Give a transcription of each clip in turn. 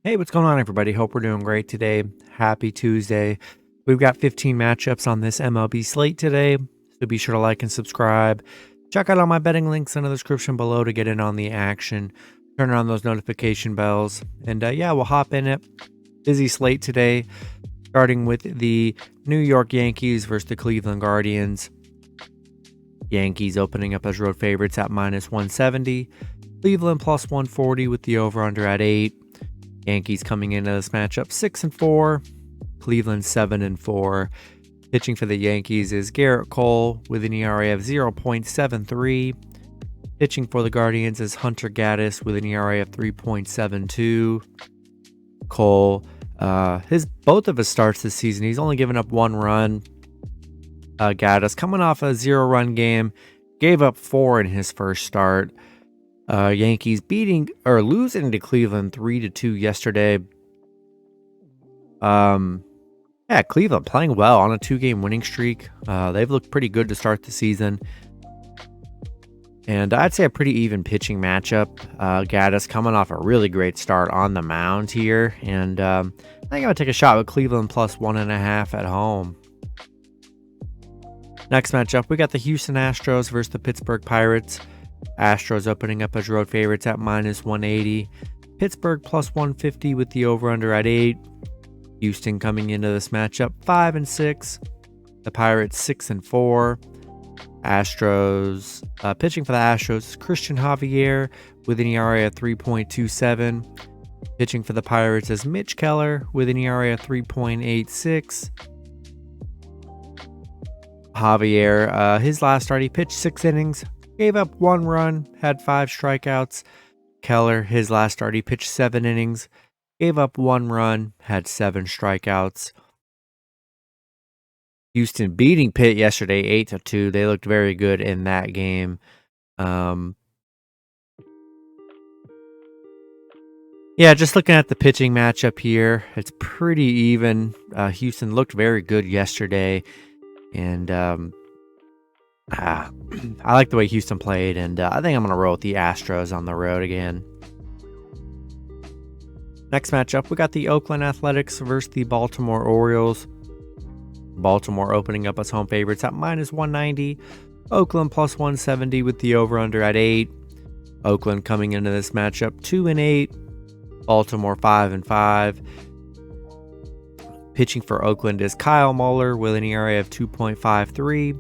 Hey, what's going on, everybody? Hope we're doing great today. Happy Tuesday. We've got 15 matchups on this MLB slate today, so be sure to like and subscribe. Check out all my betting links in the description below to get in on the action. Turn on those notification bells. And yeah, we'll hop in it. Busy slate today, starting with the New York Yankees versus the Cleveland Guardians. Yankees opening up as road favorites at -170. Cleveland plus 140 with the over-under at 8. Yankees coming into this matchup 6-4. Cleveland 7-4. Pitching for the Yankees is Garrett Cole with an ERA of 0.73. Pitching for the Guardians is Hunter Gaddis with an ERA of 3.72. Cole, both of his starts this season, he's only given up one run. Gaddis coming off a 0-run game, gave up 4 in his first start. Yankees losing to Cleveland 3-2 yesterday. Cleveland playing well on a 2-game winning streak. They've looked pretty good to start the season. And I'd say a pretty even pitching matchup. Gaddis coming off a really great start on the mound here. And I think I'm going to take a shot with Cleveland plus 1.5 at home. Next matchup, we got the Houston Astros versus the Pittsburgh Pirates. Astros opening up as road favorites at -180. Pittsburgh plus 150 with the over-under at 8. Houston coming into this matchup 5-6. The Pirates 6-4. Astros, pitching for the Astros is Christian Javier with an ERA of 3.27. Pitching for the Pirates is Mitch Keller with an ERA of 3.86. Javier, his last start, he pitched 6 innings. Gave up 1 run, had 5 strikeouts. Keller, his last start, he pitched 7 innings. Gave up 1 run, had 7 strikeouts. Houston beating Pitt yesterday 8-2. They looked very good in that game. Just looking at the pitching matchup here, it's pretty even. Houston looked very good yesterday. And I like the way Houston played, and I think I'm going to roll with the Astros on the road again. Next matchup, we got the Oakland Athletics versus the Baltimore Orioles. Baltimore opening up as home favorites at -190. Oakland plus 170 with the over-under at 8. Oakland coming into this matchup 2-8. Baltimore 5-5. Pitching for Oakland is Kyle Muller with an ERA of 2.53.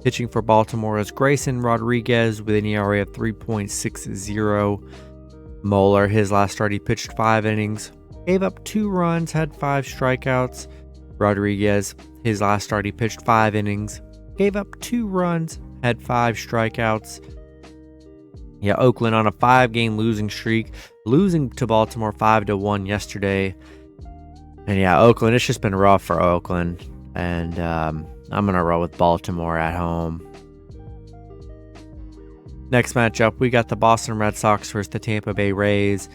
Pitching for Baltimore is Grayson Rodriguez with an ERA of 3.60. Muller, his last start, he pitched 5 innings. Gave up 2 runs, had 5 strikeouts. Rodriguez, his last start, he pitched 5 innings. Gave up 2 runs, had 5 strikeouts. Oakland on a 5-game losing streak. Losing to Baltimore 5-1 yesterday. And Oakland, it's just been rough for Oakland. And I'm going to roll with Baltimore at home. Next matchup, we got the Boston Red Sox versus the Tampa Bay Rays.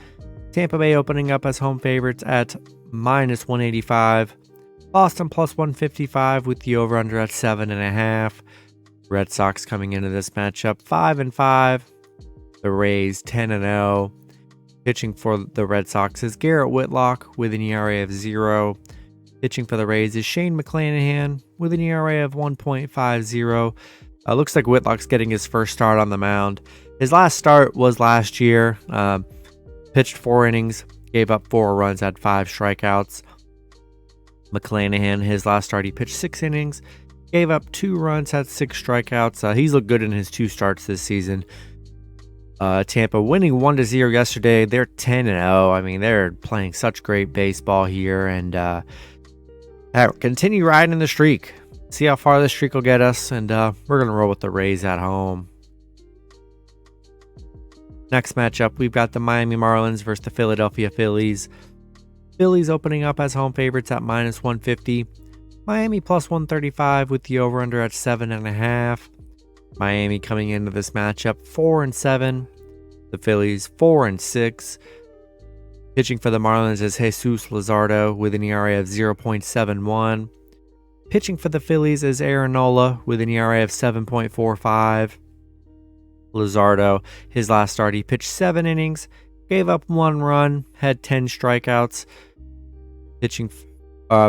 Tampa Bay opening up as home favorites at -185. Boston plus 155 with the over-under at 7.5. Red Sox coming into this matchup 5-5. The Rays 10-0. Pitching for the Red Sox is Garrett Whitlock with an ERA of 0. Pitching for the Rays is Shane McClanahan with an ERA of 1.50. Looks like Whitlock's getting his first start on the mound. His last start was last year. Pitched 4 innings, gave up 4 runs, had 5 strikeouts. McClanahan, his last start, he pitched 6 innings, gave up 2 runs, had 6 strikeouts. He's looked good in his 2 starts this season. Tampa winning 1-0 yesterday. They're 10-0. I mean, they're playing such great baseball here, and continue riding the streak. See how far this streak will get us, and we're going to roll with the Rays at home. Next matchup, we've got the Miami Marlins versus the Philadelphia Phillies. Phillies opening up as home favorites at -150. Miami plus 135 with the over-under at 7.5. Miami coming into this matchup 4-7. The Phillies 4-6. Pitching for the Marlins is Jesus Luzardo with an ERA of 0.71. Pitching for the Phillies is Aaron Nola with an ERA of 7.45. Luzardo, his last start, he pitched 7 innings, gave up 1 run, had 10 strikeouts. Pitching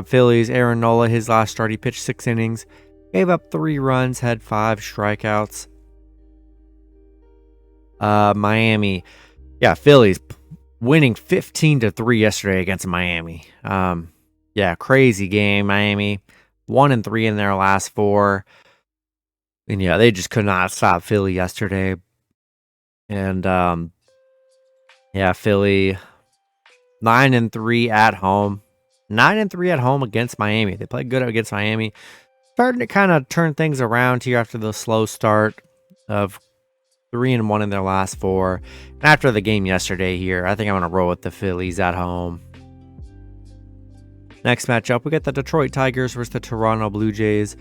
Phillies, Aaron Nola, his last start, he pitched 6 innings, gave up 3 runs, had 5 strikeouts. Miami, Phillies winning 15-3 yesterday against Miami. Crazy game. Miami 1-3 in their last 4. And they just could not stop Philly yesterday. And Philly 9-3 at home. 9-3 at home against Miami. They played good against Miami. Starting to kind of turn things around here after the slow start of 3-1 in their last 4. And after the game yesterday here, I think I'm going to roll with the Phillies at home. Next matchup, we got the Detroit Tigers versus the Toronto Blue Jays.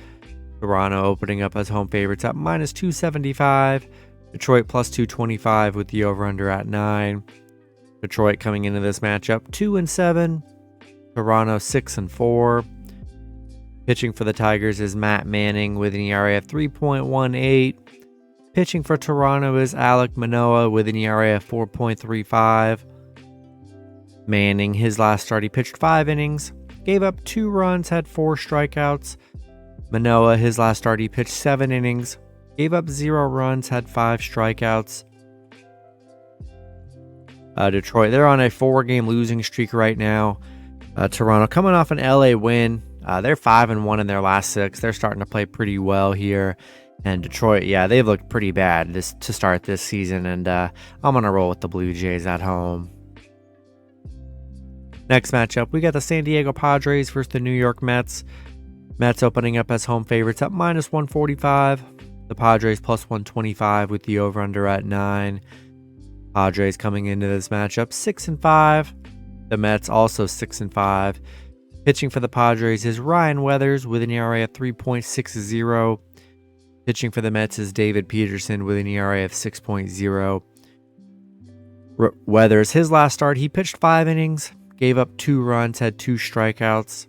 Toronto opening up as home favorites at -275. Detroit +225 with the over-under at 9. Detroit coming into this matchup 2-7. Toronto 6-4. Pitching for the Tigers is Matt Manning with an ERA of 3.18. Pitching for Toronto is Alek Manoah with an ERA of 4.35. Manning, his last start, he pitched 5 innings, gave up 2 runs, had 4 strikeouts. Manoah, his last start, he pitched 7 innings, gave up 0 runs, had 5 strikeouts. Detroit, they're on a 4-game losing streak right now. Toronto coming off an LA win. They're 5-1 in their last 6. They're starting to play pretty well here. And Detroit, they've looked pretty bad to start this season. And I'm going to roll with the Blue Jays at home. Next matchup, we got the San Diego Padres versus the New York Mets. Mets opening up as home favorites at -145. The Padres +125 with the over-under at 9. Padres coming into this matchup 6-5. The Mets also 6-5. Pitching for the Padres is Ryan Weathers with an ERA of 3.60. Pitching for the Mets is David Peterson with an ERA of 6.0. Weathers, his last start, he pitched 5 innings, gave up 2 runs, had 2 strikeouts.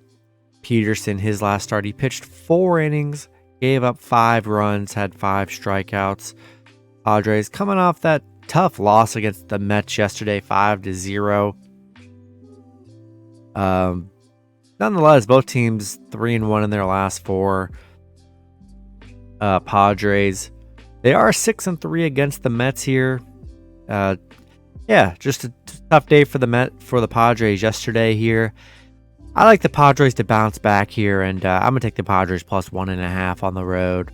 Peterson, his last start, he pitched 4 innings, gave up 5 runs, had 5 strikeouts. Padres coming off that tough loss against the Mets yesterday, 5-0. Nonetheless, both teams 3-1 in their last 4. Padres, they are 6-3 against the Mets here. Just a tough day for the Padres yesterday here. I like the Padres to bounce back here, and I'm gonna take the Padres +1.5 on the road.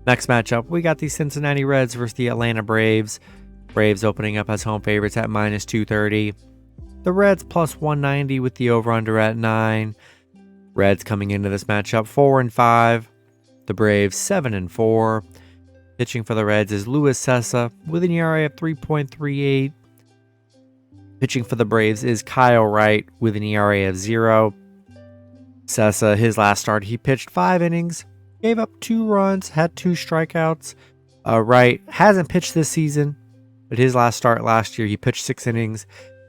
Next matchup, we got the Cincinnati Reds versus the Atlanta Braves. Braves opening up as home favorites at -230. The Reds +190 with the over-under at 9. Reds coming into this matchup 4-5. The Braves 7-4. Pitching for the Reds is Luis Cessa with an ERA of 3.38. Pitching for the Braves is Kyle Wright with an ERA of 0. Cessa, his last start, he pitched 5 innings, gave up 2 runs, had 2 strikeouts. Wright hasn't pitched this season, but his last start last year, he pitched 6 innings,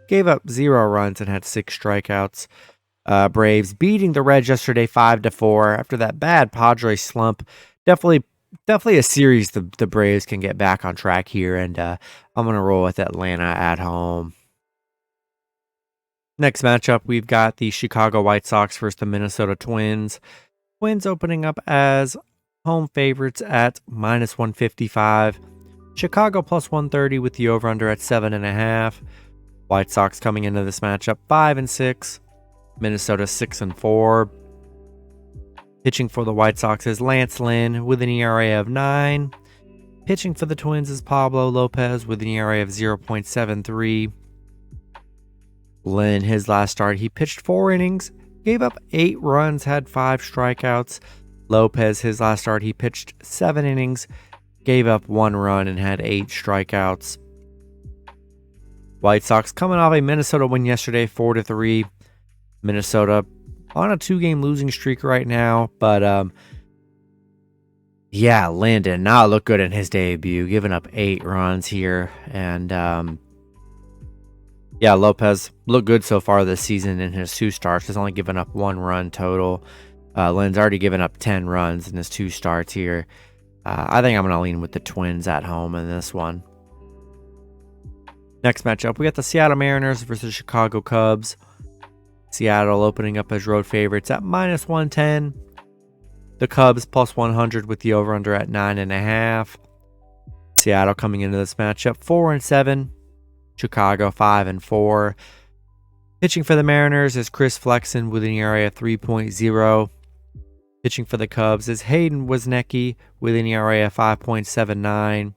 gave up 0 runs, and had 6 strikeouts. Braves beating the Reds yesterday 5-4 after that bad Padres slump. Definitely a series the Braves can get back on track here, and I'm going to roll with Atlanta at home. Next matchup, we've got the Chicago White Sox versus the Minnesota Twins. Twins opening up as home favorites at -155. Chicago +130 with the over-under at 7.5. White Sox coming into this matchup 5-6. Minnesota 6-4. Pitching for the White Sox is Lance Lynn with an ERA of 9. Pitching for the Twins is Pablo Lopez with an ERA of 0.73. Lynn, his last start, he pitched 4 innings, gave up 8 runs, had 5 strikeouts. Lopez, his last start, he pitched 7 innings, gave up 1 run, and had 8 strikeouts. White Sox coming off a Minnesota win yesterday, 4-3. Minnesota on a 2-game losing streak right now, but Lynn did not look good in his debut, giving up 8 runs here, and Lopez looked good so far this season in his 2 starts. He's only given up 1 run total. Lynn's already given up 10 runs in his 2 starts here. I think I'm going to lean with the Twins at home in this one. Next matchup, we got the Seattle Mariners versus Chicago Cubs. Seattle opening up as road favorites at -110. The Cubs +100 with the over-under at 9.5. Seattle coming into this matchup 4-7. Chicago 5-4. Pitching for the Mariners is Chris Flexen with an ERA of 3.0. Pitching for the Cubs is Hayden Wesnecky with an ERA of 5.79.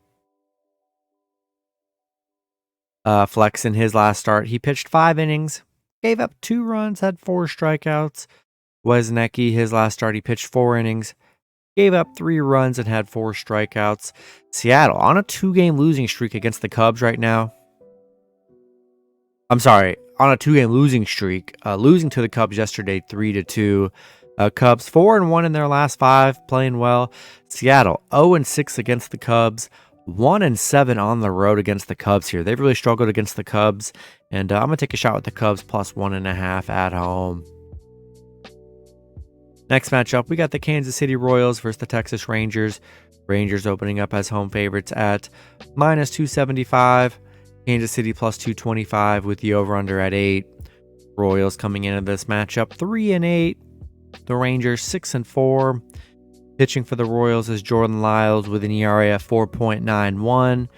Flexen, his last start, he pitched 5 innings, gave up 2 runs, had 4 strikeouts. Wesnecky, his last start, he pitched 4 innings, gave up 3 runs, and had 4 strikeouts. Seattle on a 2-game losing streak against the Cubs right now. I'm sorry, on a 2-game losing streak, losing to the Cubs yesterday 3-2. Cubs 4-1 in their last 5, playing well. Seattle 0-6 against the Cubs, 1-7 on the road against the Cubs here. They've really struggled against the Cubs, and I'm gonna take a shot with the Cubs +1.5 at home. Next matchup, we got the Kansas City Royals versus the Texas Rangers. Rangers opening up as home favorites at -275. Kansas City +225 with the over-under at 8. Royals coming into this matchup 3-8. The Rangers 6-4. Pitching for the Royals is Jordan Lyles with an ERA of 4.91.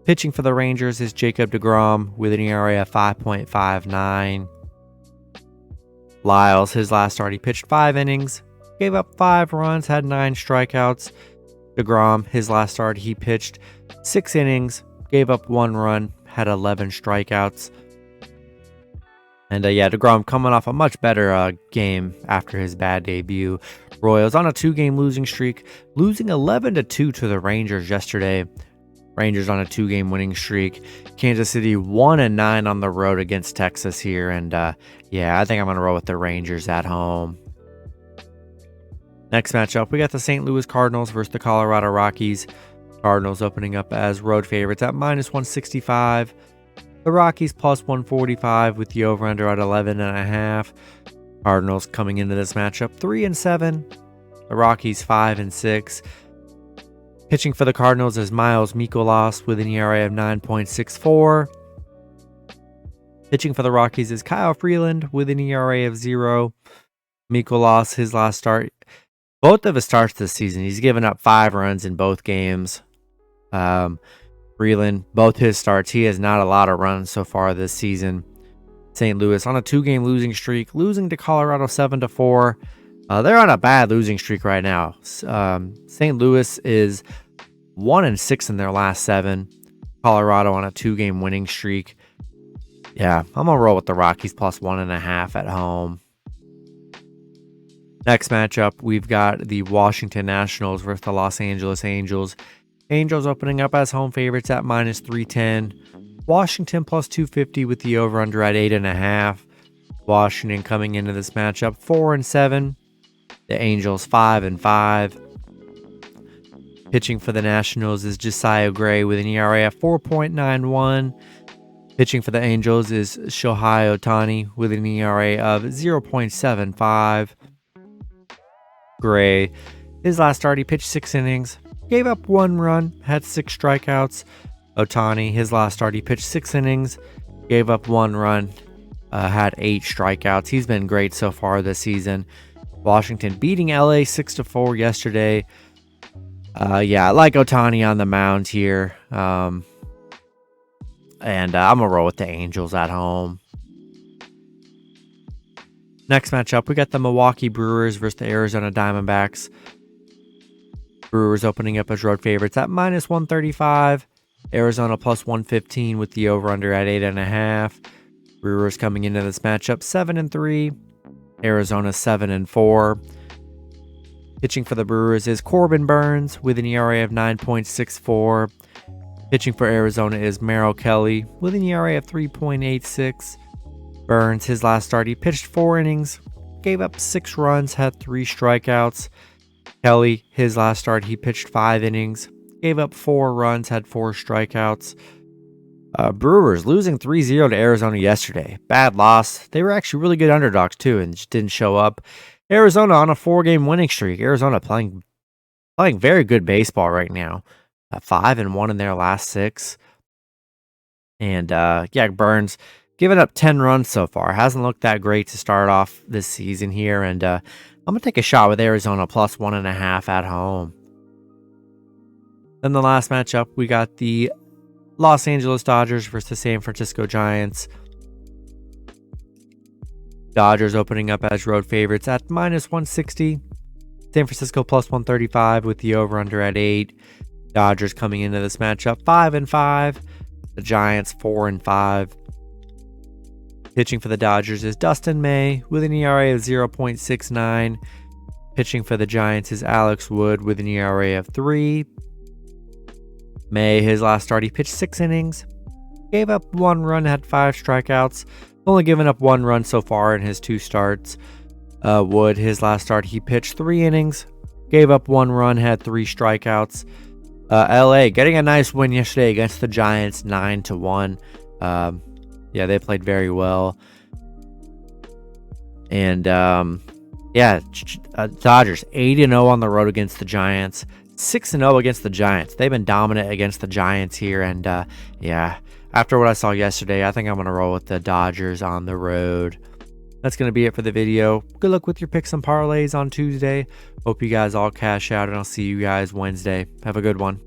Pitching for the Rangers is Jacob deGrom with an ERA of 5.59. Lyles, his last start, he pitched 5 innings, gave up 5 runs, had 9 strikeouts. deGrom, his last start, he pitched 6 innings, gave up 1 run, had 11 strikeouts. And deGrom coming off a much better game after his bad debut. Royals on a 2-game losing streak, losing 11-2 to the Rangers yesterday. Rangers on a 2-game winning streak. Kansas City 1-9 on the road against Texas here. And I think I'm going to roll with the Rangers at home. Next matchup, we got the St. Louis Cardinals versus the Colorado Rockies. Cardinals opening up as road favorites at -165. The Rockies +145 with the over-under at 11.5. Cardinals coming into this matchup 3-7. The Rockies 5-6. Pitching for the Cardinals is Miles Mikolas with an ERA of 9.64. Pitching for the Rockies is Kyle Freeland with an ERA of 0. Mikolas, his last start, both of his starts this season, he's given up 5 runs in both games. Freeland, both his starts, he has not a lot of runs so far this season. St. Louis on a 2-game losing streak, losing to Colorado 7-4. They're on a bad losing streak right now. St. Louis is 1-6 in their last 7. Colorado on a 2-game winning streak. Yeah, I'm going to roll with the Rockies +1.5 at home. Next matchup, we've got the Washington Nationals versus the Los Angeles Angels. Angels opening up as home favorites at -310. Washington +250 with the over-under at 8.5. Washington coming into this matchup 4-7. The Angels 5-5. Pitching for the Nationals is Josiah Gray with an ERA of 4.91. Pitching for the Angels is Shohei Ohtani with an ERA of 0.75. Gray, his last start, he pitched 6 innings, gave up 1 run, had 6 strikeouts. Ohtani, his last start, he pitched 6 innings, gave up 1 run, had 8 strikeouts. He's been great so far this season. Washington beating LA 6-4 yesterday. I like Ohtani on the mound here. And I'm going to roll with the Angels at home. Next matchup, we got the Milwaukee Brewers versus the Arizona Diamondbacks. Brewers opening up as road favorites at -135. Arizona +115 with the over-under at 8.5. Brewers coming into this matchup 7-3. Arizona 7-4. Pitching for the Brewers is Corbin Burns with an ERA of 9.64. Pitching for Arizona is Merrill Kelly with an ERA of 3.86. Burns, his last start, he pitched 4 innings, gave up 6 runs, had 3 strikeouts. Kelly, his last start, he pitched 5 innings, gave up 4 runs, had 4 strikeouts. Brewers losing 3-0 to Arizona yesterday. Bad loss. They were actually really good underdogs too and just didn't show up. Arizona on a 4-game winning streak. Arizona playing very good baseball right now. 5-1 in their last 6. And yeah, Burns giving up 10 runs so far. Hasn't looked that great to start off this season here. And I'm going to take a shot with Arizona plus 1.5 at home. Then the last matchup, we got the Los Angeles Dodgers versus the San Francisco Giants. Dodgers opening up as road favorites at minus 160. San Francisco plus 135 with the over-under at 8. Dodgers coming into this matchup 5-5. The Giants 4-5. Pitching for the Dodgers is Dustin May with an ERA of 0.69. Pitching for the Giants is Alex Wood with an ERA of 3. May, his last start, he pitched 6 innings. Gave up 1 run, had 5 strikeouts. Only given up 1 run so far in his 2 starts. Wood, his last start, he pitched 3 innings. Gave up 1 run, had 3 strikeouts. LA getting a nice win yesterday against the Giants, 9-1. Yeah, they played very well. And yeah, Dodgers 8-0 on the road against the Giants. 6-0 against the Giants. They've been dominant against the Giants here. And yeah, after what I saw yesterday, I think I'm going to roll with the Dodgers on the road. That's going to be it for the video. Good luck with your picks and parlays on Tuesday. Hope you guys all cash out, and I'll see you guys Wednesday. Have a good one.